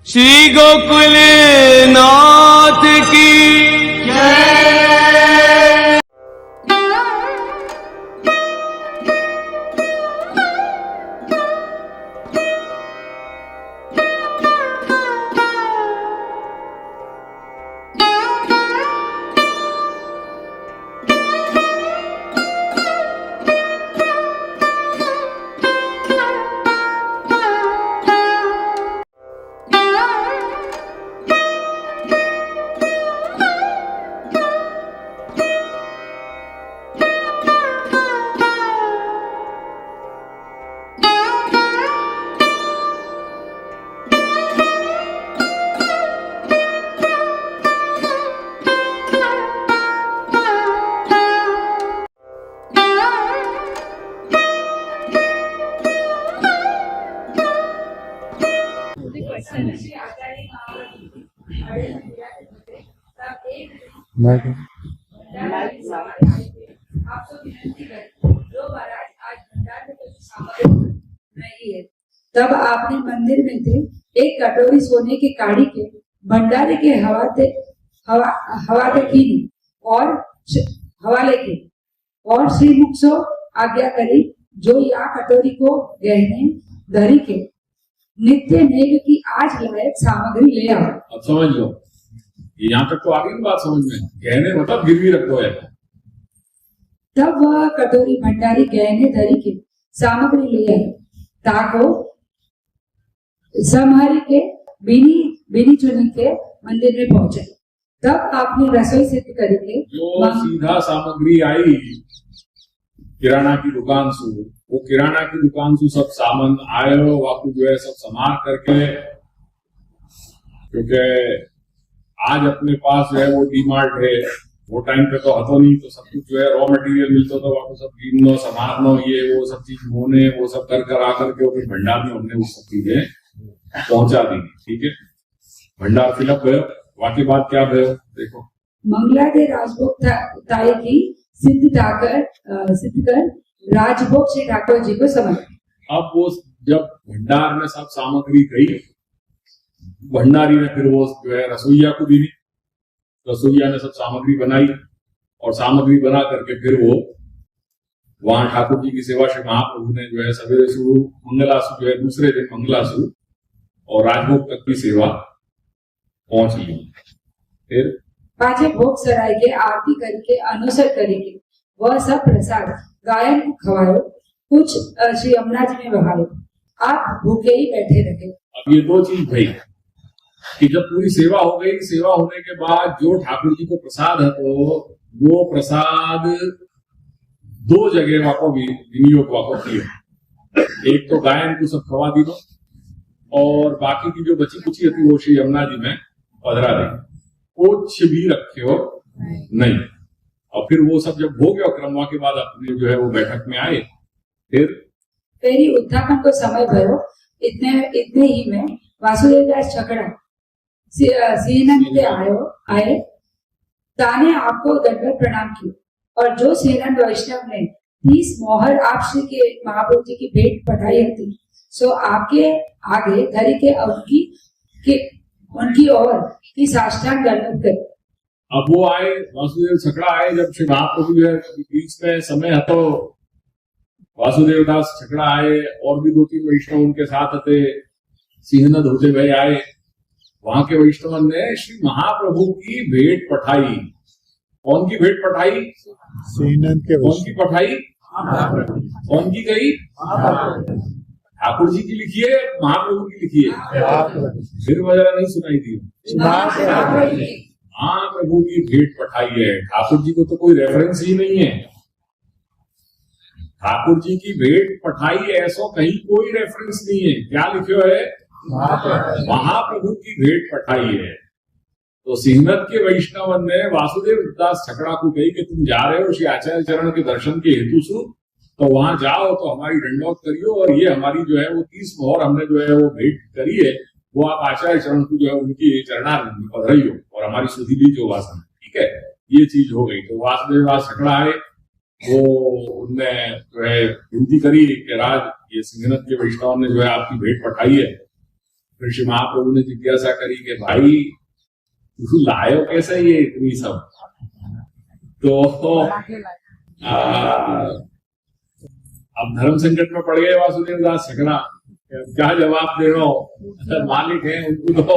श्री गोकुल नाथ की जय। तब आपने मंदिर में थे एक कटोरी सोने की काढ़ी के भंडारे के हवाले की और हवाले की और श्री मुख सो आज्ञा करी जो या कटोरी को गहने धरी के नित्य नेग की आज लायक सामग्री ले आओ। अब समझ लो, यहाँ तक तो आगे की बात समझ में, गहने मतलब गिरवी रख दो है। तब वह कटोरी भंडारी गहने धरी के सामग्री ले आए ताको समहरी के बिनी चुनी के मंदिर में पहुंचे। तब आपने रसोई सिद्ध करके जो सीधा सामग्री आई किराना की दुकान से, वो किराना की दुकान से सब सामान आयो वाकू जो है सब संभाल करके, क्योंकि आज अपने पास जो है वो डीमार्ट है, वो टाइम पे तो हतो नहीं, तो सब कुछ जो है रॉ मटेरियल मिलता था, वाकू सब गिननो संभालनो ये वो सब चीज होने वो सब कर आकर के फिर भंडार में हमने वो सब चीजें पहुंचा दी। ठीक है, भंडार फिलअप गयो। बाकी बात क्या भयो देखो, मंगला के राजभोग ताई की सिद्ध कर राजभोग श्री ठाकुर जी को समझ। अब वो जब भंडार में सब सामग्री गई, भंडारी ने फिर वो जो है रसोईया को दी, रसोईया ने सब सामग्री बनाई और सामग्री बना करके फिर वो वहां ठाकुर जी की सेवा से महाप्रभु ने जो है सवेरे शुरू मंगलासु जो है दूसरे दिन मंगलासु और राजभोग तक की सेवा पहुंच गई। फिर पाछे भोग सराय के आरती करके अनुसर करेंगे, वह सब प्रसाद गायन को खवायो, कुछ श्री यमुना जी में बहायो, आप भूखे ही बैठे रहे। अब ये दो चीज भाई कि जब पूरी सेवा हो गई, सेवा होने के बाद जो ठाकुर जी को प्रसाद है तो वो प्रसाद दो जगह वाको विनियोग वाको किए। एक तो गायन को सब खवा दी दो और बाकी की जो बची कुची थी वो श्री यमुना जी में पधरा दी, कुछ भी रखे हो नहीं। और फिर वो सब जब हो गया क्रमवा के बाद अपने जो है वो बैठक में आए, फिर उत्थापन को समय भयो। इतने ही में वासुदेव दास छकड़ा सीनन के आए ताने आपको दंडवत प्रणाम किया और जो सेनन वैष्णव ने 30 मोहर आप श्री के महाप्रभु जी की भेंट पठाई थी, सो आपके आगे धरी के उनकी ओर की साष्टांग दंडवत कर। अब वो आए, वासुदेव छकड़ा आए, जब श्री महाप्रभु जो है बीच में समय हतो, वासुदेव दास छकड़ा आए और भी 2-3 वैष्णव उनके साथ थे, सिंहनद होते हुए आए। वहां के वैष्णव ने श्री महाप्रभु की भेंट पठाई। कौन की भेंट पठाई? कौन की पठाई? कौन की गई? ठाकुर जी की लिखी है, महाप्रभु की लिखी है, फिर वजह नहीं सुनाई दी। महाप्रभु की भेंट पठाई है। ठाकुर जी को तो कोई रेफरेंस ही नहीं है। ठाकुर जी की भेंट पठाई है, ऐसा कहीं कोई रेफरेंस नहीं है। क्या लिखो है? महाप्रभु की भेंट पठाई है। तो सिंहनद के वैष्णव ने वासुदेव दास छकड़ा को कही कि तुम जा रहे हो श्री आचार्य चरण के दर्शन के हेतु से, तो वहां जाओ तो हमारी दंडवत करियो और ये हमारी जो है वो 30 मोहर हमने जो है वो भेंट करी है, वो आप आचार्य चरण को जो है उनकी चरणारविंद में पधराइयो और हमारी सुधि ली जो वासन। ठीक है, ये चीज हो गई। तो वासुदेव दास छकड़ा आए, वो उनने जो है विनती करी कि राज ये सिंहनद के वैष्णव ने जो है आपकी भेंट पठाई है, फिर श्री महाप्रभु ने जिज्ञासा करी कि भाई तू लायो कैसे ये इतनी सब? तो अब धर्म संकट में पड़ गए वासुदेव दास छकड़ा, क्या जवाब दे रहा हो? मालिक है, उनको तो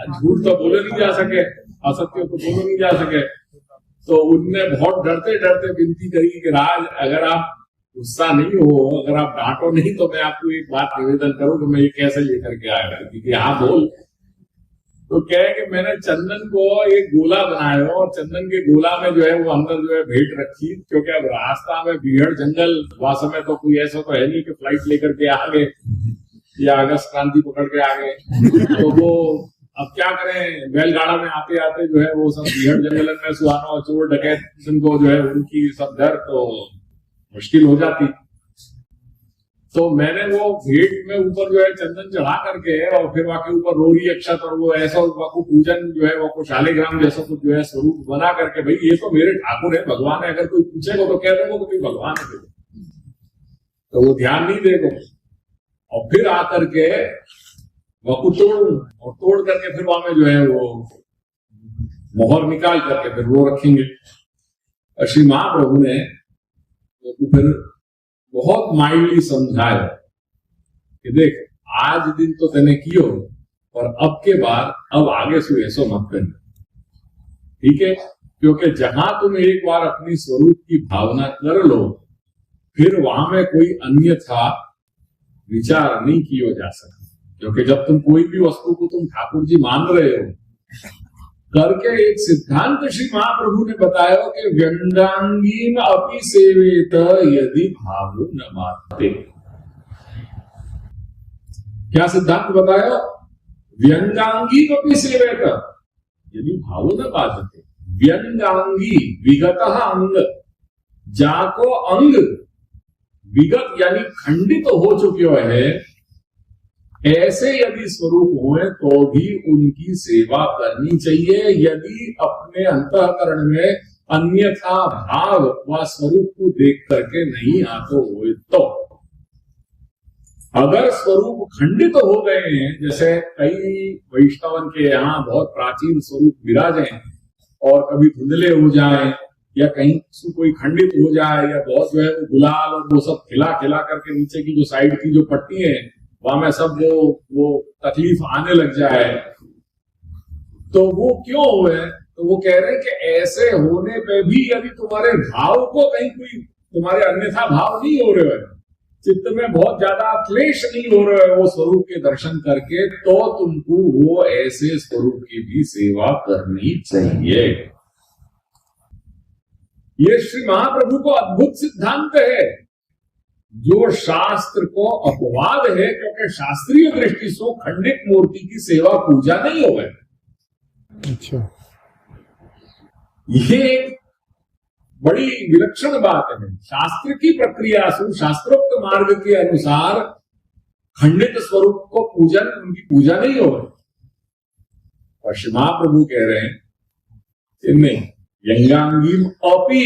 झूठ तो बोले नहीं जा सके, असत्य तो बोले नहीं जा सके। तो उनने बहुत डरते डरते विनती करी कि राज अगर आप गुस्सा नहीं हो, अगर आप डांटो नहीं, तो मैं आपको एक बात निवेदन करूं कि मैं ये कैसे लेकर के आया कि हाँ बोल। तो क्या है कि मैंने चंदन को एक गोला बनाया और चंदन के गोला में जो है वो अंदर जो है भेंट रखी, क्योंकि अब रास्ता में भीड़ जंगल वास में तो कोई ऐसा तो है नहीं कि फ्लाइट लेकर के आ गए या अगस्त क्रांति पकड़ के आ गए। तो वो अब क्या करें, बैलगाड़ा में आते आते जो है वो सब भीड़ जंगल में सुहाना और चोर डकैत को जो है उनकी सब डर तो मुश्किल हो जाती। तो मैंने वो भेंट में ऊपर जो है चंदन चढ़ा करके और फिर वहां के ऊपर रोरी अक्षत और वो ऐसा वाकु पूजन जो है वो शालिग्राम जैसा कुछ जो है स्वरूप बना करके, भाई ये तो मेरे ठाकुर है, भगवान है, अगर कोई पूछेगा तो कह देगा कि भगवान है, तो वो ध्यान नहीं देगा। और फिर आकर के वाकु तोड़ करके फिर वहां में जो है वो मोहर निकाल करके फिर वो रखेंगे। श्री महाप्रभु ने तो फिर बहुत माइल्डली समझाया कि देख आज दिन तो तने कियो, और अब के बाद अब आगे से ऐसो मत करना, ठीक है? क्योंकि जहां तुम एक बार अपनी स्वरूप की भावना कर लो, फिर वहां में कोई अन्यथा विचार नहीं किया जा सकता। क्योंकि जब तुम कोई भी वस्तु को तुम ठाकुर जी मान रहे हो करके, एक सिद्धांत श्री महाप्रभु ने बताया कि व्यंगांगीन अपि सेवेत यदि भाव न बाधते। क्या सिद्धांत बताया? व्यंगांगीन अपि सेवेत यदि भाव न बाधते। व्यंगांगी विगत अंग, जाको अंग विगत यानी खंडित हो चुके है, ऐसे यदि स्वरूप हुए तो भी उनकी सेवा करनी चाहिए, यदि अपने अंतःकरण में अन्यथा भाव व स्वरूप को देख करके नहीं आते हुए। तो अगर स्वरूप खंडित हो गए हैं, जैसे कई वैष्णवन के यहाँ बहुत प्राचीन स्वरूप विराजे और कभी धुंधले हो जाए या कहीं कोई खंडित हो जाए या बहुत जो है वो गुलाल और वो सब खिला करके नीचे की जो साइड की जो पट्टी है वहां में सब वो तकलीफ आने लग जाए, तो वो क्यों हुए? तो वो कह रहे हैं कि ऐसे होने पे भी यदि तुम्हारे भाव को कहीं कोई तुम्हारे अन्यथा भाव नहीं हो रहे हैं, चित्त में बहुत ज्यादा क्लेश नहीं हो रहे है वो स्वरूप के दर्शन करके, तो तुमको वो ऐसे स्वरूप की भी सेवा करनी चाहिए। ये श्री महाप्रभु को अद्भुत सिद्धांत है जो शास्त्र को अपवाद है, क्योंकि शास्त्रीय दृष्टि से खंडित मूर्ति की सेवा पूजा नहीं हो गई। अच्छा, ये एक बड़ी विलक्षण बात है। शास्त्र की प्रक्रिया से शास्त्रोक्त मार्ग के अनुसार खंडित स्वरूप को पूजन उनकी पूजा नहीं हो गई। और श्री महाप्रभु कह रहे हैं इनमें यंगांगीम अपि,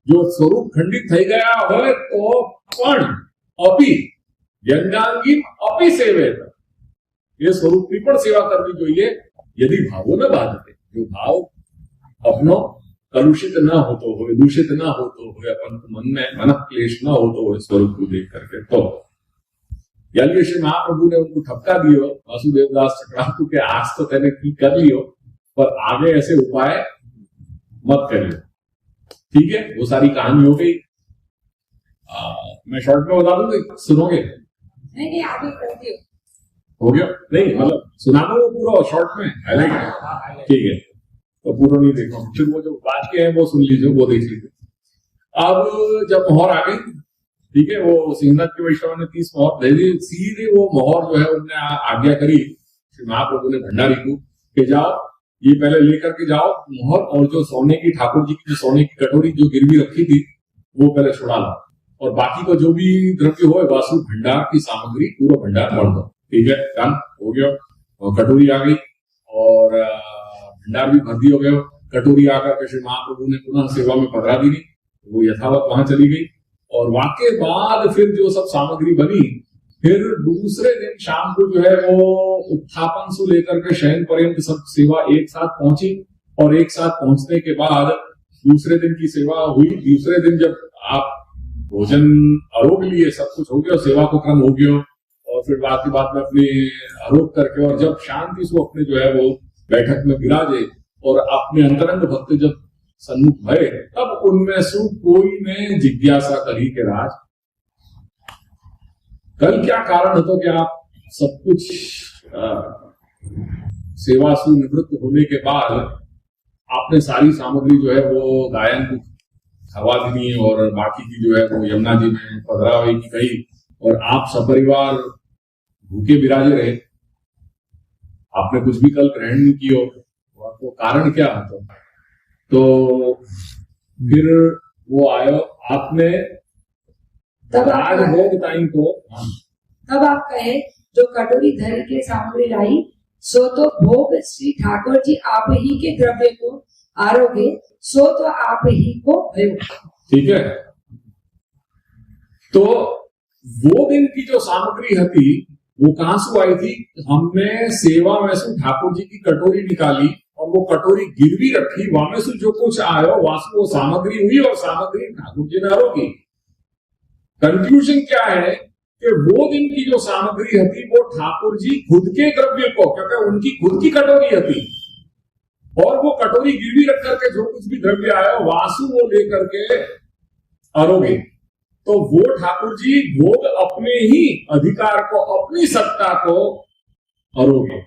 जो स्वरूप खंडित થઈ ગયા હોય તો પણ अपि व्यंगांगीम अपि सेवेत, ये स्वरूप की पण सेवा करनी चाहिए यदि भावो न बाधते, जो भाव अपनो कलुषित न होतो हो, दूषित न होतो हो, अपन मन में मन क्लेश न होतो हो स्वरूप को देख करके। तो यानी श्री महाप्रभु ने उनको ठपका दियो वासुदेव दास छकड़ा को कि आज तो तेने की कर लियो, पर आगे ऐसे उपाय मत करियो, ठीक है? वो सारी कहानी हो गई। मैं शॉर्ट में बता दूंगी, सुनोगे? नहीं आगे कर दियो। हो गया? नहीं मतलब सुना दो वो पूरा शॉर्ट में, हाईलाइट, ठीक है? तो पूरा नहीं देखो, फिर वो जो बात के हैं वो सुन लीजिए, वो देख लीजिए। अब जब मोहर आ गई, ठीक है, वो सिंहनाथ के वैष्णव ने 30 मोहर दे दी, सीधे वो मोहर जो है उनने आज्ञा करी श्री महाप्रभु ने भंडारी को कि जाओ ये पहले लेकर के जाओ मोहर, और जो सोने की ठाकुर जी की जो सोने की कटोरी जो गिरवी रखी थी वो पहले छुड़ा लो, और बाकी को जो भी द्रव्य हो वासु भंडार की सामग्री पूरा भंडार भर दो, ठीक है? काम हो गया। और कटोरी आ गई और भंडार भी भर दी हो गया। कटोरी आकर के श्री महाप्रभु ने पुनः सेवा में पधरा दी, वो यथावत वहां चली गई। और वाके बाद फिर जो सब सामग्री बनी फिर दूसरे दिन शाम को जो है वो उत्थापन से लेकर के शयन पर्यंत सब सेवा एक साथ पहुंची, और एक साथ पहुंचने के बाद दूसरे दिन की सेवा हुई। दूसरे दिन जब आप भोजन आरोग लिए, सब कुछ हो गया, सेवा को क्रम हो गया, और फिर बात की बात में अपने आरोप करके, और जब शांति से अपने जो है वो बैठक में विराजे और अपने अंतरंग भक्त जब सन्मुख भय, तब उनमें से कोई ने जिज्ञासा करी कि राज, कल क्या कारण है तो कि आप सब कुछ सेवा से निवृत्त होने के बाद आपने सारी सामग्री जो है वो गायन को खवा दी और बाकी की जो है वो यमुना जी में पधरावे की कही, और आप सपरिवार भूखे विराजे रहे, आपने कुछ भी कल ग्रहण नहीं किया, आपको कारण क्या है? तो फिर वो आयो, आपने तब राजभोग टाइम को, तब आप कहे जो कटोरी धरी के सामग्री लाई, सो तो भोग श्री ठाकुर जी आप ही के द्रव्य को आरोगे, सो तो आप ही को भयो। ठीक है, तो वो दिन की जो सामग्री थी वो कहां से आई थी? हमने सेवा में से ठाकुर जी की कटोरी निकाली और वो कटोरी गिरवी रखी, वहां में से जो कुछ आयो वास्तव वो सामग्री हुई, और सामग्री ठाकुर जी ने आरोगी। कंफ्यूजन क्या है कि वो दिन की जो सामग्री थी वो ठाकुर जी खुद के द्रव्य को, क्योंकि उनकी खुद की कटोरी थी, और वो कटोरी गिरवी रख करके जो कुछ भी द्रव्य आया वासु वो लेकर के आरोगे। तो वो ठाकुर जी भोग अपने ही अधिकार को, अपनी सत्ता को आरोगे,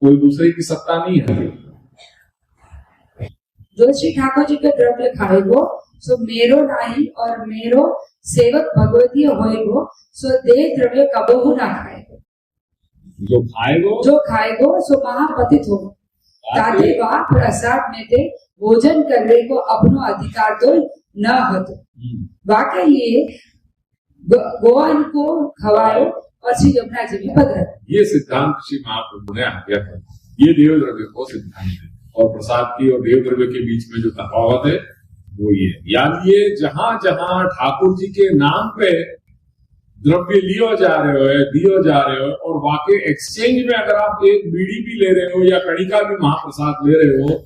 कोई दूसरे की सत्ता नहीं है। जो श्री ठाकुर जी के द्रव्य खाएगो सो मेरो नाही, और मेरो सेवक भगवती होएगो, सो दे द्रव्य कबहू ना खाएगो। जो खाएगो सो महापतित हो, ताते वह प्रसाद में ते भोजन करने को अपनो अधिकार तो न हतो। वाकई ये गोवान को खवायो और श्री यमुना जी में पधरा। ये सिद्धांत श्री महाप्रभु ने आज्ञा है, ये देव द्रव्य को सिद्धांत है, और प्रसाद की और देव द्रव्य के बीच में जो तफावत है वो ये, यानी ये जहां जहां ठाकुर जी के नाम पे द्रव्य लियो जा रहे हो, दियो जा रहे हो, और वाकई एक्सचेंज में अगर आप एक बीड़ी भी ले रहे हो या कणिका भी महाप्रसाद ले रहे हो,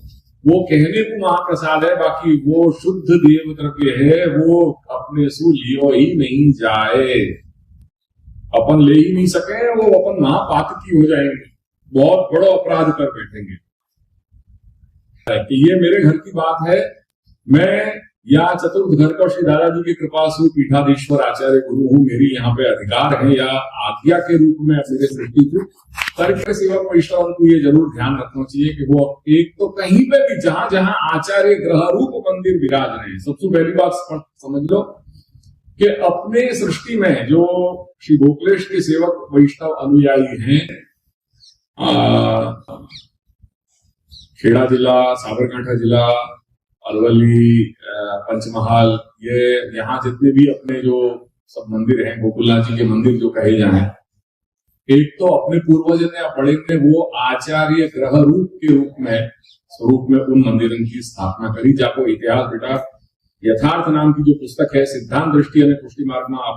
वो कहने को महाप्रसाद है, बाकी वो शुद्ध देव द्रव्य है, वो अपने से लियो ही नहीं जाए, अपन ले ही नहीं सके, वो अपन महापातकी हो जाएंगे, बहुत बड़ा अपराध कर बैठेंगे। कि ये मेरे घर की बात है, मैं या चतुर्थ घर का श्री दादाजी की कृपा से पीठाधीश्वर आचार्य गुरु हूँ, मेरी यहाँ पे अधिकार है या आज्ञा के रूप में मेरे सृष्टि को करके सेवक वैष्णव को ये जरूर ध्यान रखना चाहिए कि वो एक तो कहीं पे भी जहां जहां आचार्य ग्रह रूप मंदिर विराज रहे हैं, सबसे पहली बात समझ लो कि अपने सृष्टि में जो श्री गोकुलेश के सेवक वैष्णव अनुयायी हैं, खेड़ा जिला, साबरकांठा जिला, अरवली, पंचमहाल, ये यहाँ जितने भी अपने जो सब मंदिर हैं, गोकुलनाथ जी के मंदिर जो कहे जाए, एक तो अपने पूर्वज ने बड़े ने वो आचार्य ग्रह रूप के रूप में स्वरूप में उन मंदिरों की स्थापना करी, जाको इतिहास बेटा यथार्थ नाम की जो पुस्तक है, सिद्धांत दृष्टि और पुष्टि मार्ग में आप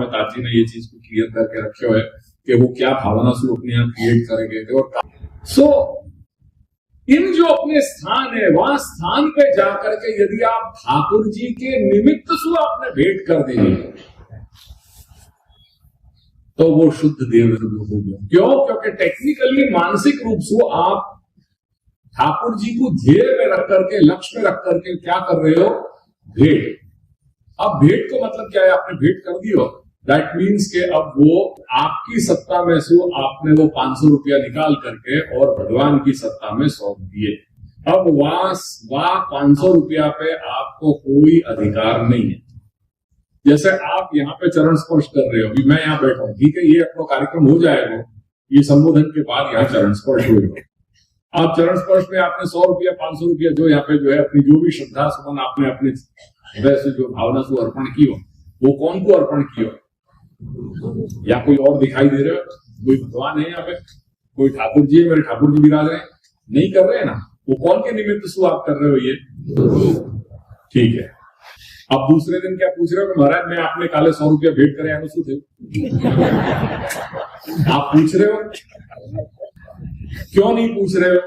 में ताजी ने ये चीज को क्लियर करके रखे हुए कि वो क्या भावना से अपने यहाँ क्रिएट करेंगे। और इन जो अपने स्थान है वहां स्थान पे जाकर के यदि आप ठाकुर जी के निमित्त से आपने भेंट कर देंगे तो वो शुद्ध देव हो गया। क्यों? क्योंकि टेक्निकली मानसिक रूप से आप ठाकुर जी को ध्येय में रख करके, लक्ष्य में रख करके क्या कर रहे हो? भेंट। अब भेंट को मतलब क्या है? आपने भेंट कर दी हो, दैट मीन्स के अब वो आपकी सत्ता में से आपने वो 500 रुपया निकाल करके और भगवान की सत्ता में सौंप दिए। अब वहां 500 रुपया पे आपको कोई अधिकार नहीं है। जैसे आप यहाँ पे चरण स्पर्श कर रहे हो, अभी मैं यहाँ बैठा हूँ, ठीक है, ये अपना कार्यक्रम हो जाएगा, ये संबोधन के बाद यहाँ चरण स्पर्श होगा। आप चरण स्पर्श में आपने 100 रुपया 500 रुपया जो यहाँ पे जो है अपनी जो भी श्रद्धा सुमन आपने अपने हृदय से जो भावना से अर्पण की हो, वो कौन को अर्पण की हो? या कोई और दिखाई दे रहे हो? कोई भगवान है यहाँ पे, कोई ठाकुर जी है, मेरे ठाकुर जी विराज रहे हैं, नहीं कर रहे हैं ना, वो कौन के निमित्त से आप कर रहे हो? ये ठीक है। अब दूसरे दिन क्या पूछ रहे हो कि महाराज मैं आपने काले 100 रुपया भेंट करे आनो शू थे? आप पूछ रहे हो? क्यों नहीं पूछ रहे हो?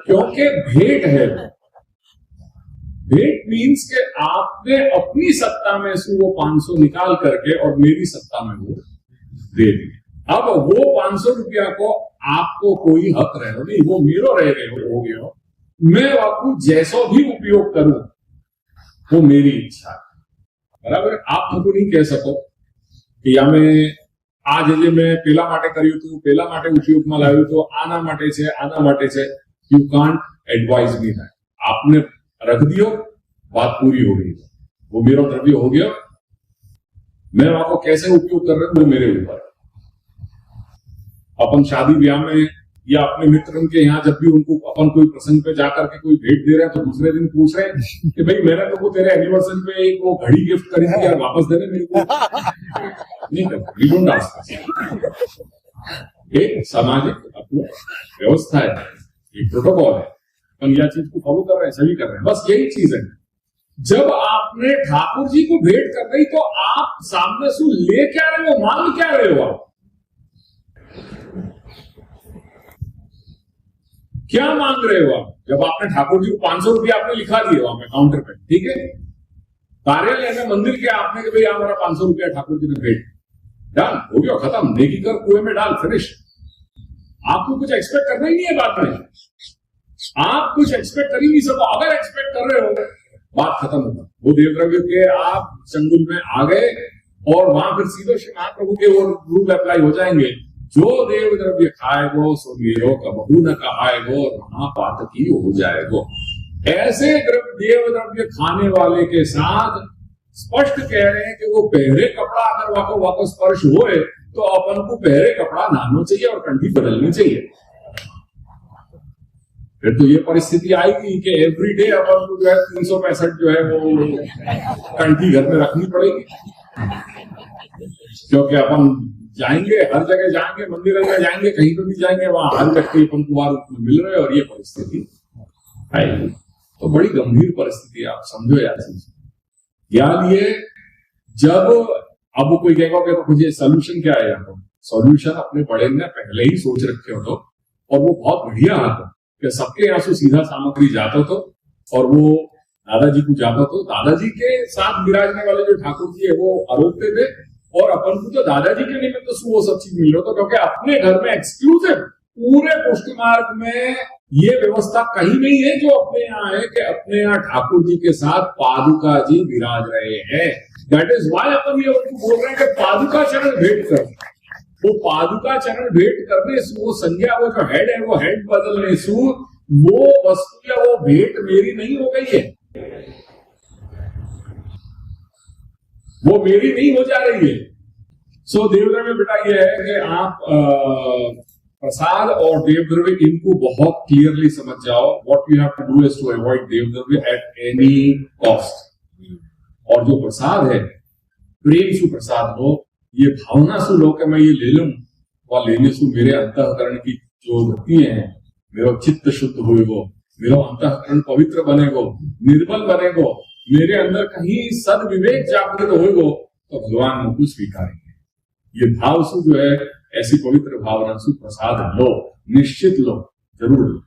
क्योंकि भेंट है। भेंट मीन्स के आपने अपनी सत्ता में से वो 500 निकाल करके और मेरी सत्ता में वो दे दी। अब वो 500 रुपया को आपको कोई हक रहे हो नहीं, वो मेरो रह गए हो गया। मैं आपको जैसो भी उपयोग करूं वो मेरी इच्छा है, बराबर। आप हमको नहीं कह सको कि या मैं आज जे मैं पेला माटे कर्યું હતું, पेला माटे उपयोगમાં લાવ્યું તો આના માટે છે, you can't advise me that. आपने रख दियो, बात पूरी हो गई, वो मेरा द्रव्य हो गया। मैं आपको कैसे उपयोग कर रहा हूं वो मेरे ऊपर। अपन शादी ब्याह में या अपने मित्रों के यहाँ जब भी उनको अपन कोई प्रसंग पे जाकर के कोई भेंट दे रहे हैं तो दूसरे दिन पूछ रहे हैं कि भाई मैंने तो तेरे एनिवर्सरी पे एक वो घड़ी गिफ्ट करी थी यार, वापस देने मेरे को। नहीं करते, एक सामाजिक व्यवस्था है, एक प्रोटोकॉल है, अपन यह चीज को फॉलो कर रहे हैं, सभी कर रहे हैं। बस यही चीज है। जब आपने ठाकुर जी को भेंट कर दी तो आप सामने से ले क्या रहे हो, मांग क्या रहे हो? आप क्या मांग रहे हो? आप जब आपने ठाकुर जी को 500 रुपया आपने लिखा दिए वहां पे काउंटर पे, ठीक है, कार्यालय में मंदिर के आपने कि भाई हमारा 500 रुपया ठाकुर जी ने भेंट, डन हो गया, खत्म, नेकी कर कुएं में डाल, फिनिश। आपको कुछ एक्सपेक्ट करना ही नहीं है बाद में, आप कुछ एक्सपेक्ट कर ही नहीं सको। अगर एक्सपेक्ट कर रहे हो बात खत्म होगा। वो देवद्रव्य के आप चंगुल में आ गए और वहां फिर सीधे श्री महाप्रभु के वो रूल अप्लाई हो जाएंगे, जो देव द्रव्य खाएगो सो मेरो कबहू न कहाएगो, महापातकी हो जाएगो। ऐसे देव द्रव्य खाने वाले के साथ स्पष्ट कह रहे हैं कि वो पहरे कपड़ा अगर वाको स्पर्श होए तो अपन को पहरे कपड़ा नहाना चाहिए और कंठी बदलनी चाहिए। फिर तो ये परिस्थिति आएगी कि एवरीडे अपन को जो है 365 जो है वो कंठी घर में रखनी पड़ेगी, क्योंकि अपन जाएंगे, हर जगह जाएंगे, मंदिर में जाएंगे, कहीं पर भी जाएंगे, वहां हर व्यक्ति अपन कुमार रूप में मिल रहे हैं और ये परिस्थिति आएगी। तो बड़ी गंभीर परिस्थिति है, आप समझो यार। यार ये जब अब कोई कहेगा कि तो मुझे सोल्यूशन क्या है, सोल्यूशन अपने बड़े ने पहले ही सोच रखे हो तो, और वो बहुत बढ़िया आता कि सबके यहाँ से सीधा सामग्री जाता तो, और वो दादाजी को जाता तो दादाजी के साथ विराजने वाले जो ठाकुर जी है वो आरोपते थे, और अपन को तो दादाजी के निमित्त तो वो सब चीज मिल रहा था, क्योंकि अपने घर में एक्सक्लूसिव पूरे पुष्टि मार्ग में ये व्यवस्था कहीं नहीं है जो अपने यहाँ है कि अपने यहाँ ठाकुर जी के साथ पादुका जी विराज रहे हैं। दैट इज वाई अपन ये बोल रहे हैं कि पादुका चरण भेंट कर। वो पादुका चरण भेंट करने से वो संज्ञा, वो जो हेड है वो हेड बदलने से वो वस्तु या वो भेंट मेरी नहीं हो गई है, वो मेरी नहीं हो जा रही है। सो देवद्रव्य बेटा ये है कि आप प्रसाद और देवद्रव्य इनको बहुत क्लियरली समझ जाओ। What you have to do is to avoid देवद्रव्य एट एनी कॉस्ट। और जो प्रसाद है प्रेम से प्रसाद लो, ये भावना से लो कि मैं ये ले लूं, वह लेने से मेरे अंतःकरण की जो वृत्ति है, मेरा चित्त शुद्ध होएगो, मेरा अंतःकरण पवित्र बनेगो, निर्बल बनेगो, मेरे अंदर कहीं सद विवेक जागृत होएगो, तो भगवान मुझको स्वीकारेंगे। ये भाव से जो है ऐसी पवित्र भावना से प्रसाद लो, निश्चित लो, जरूर लो।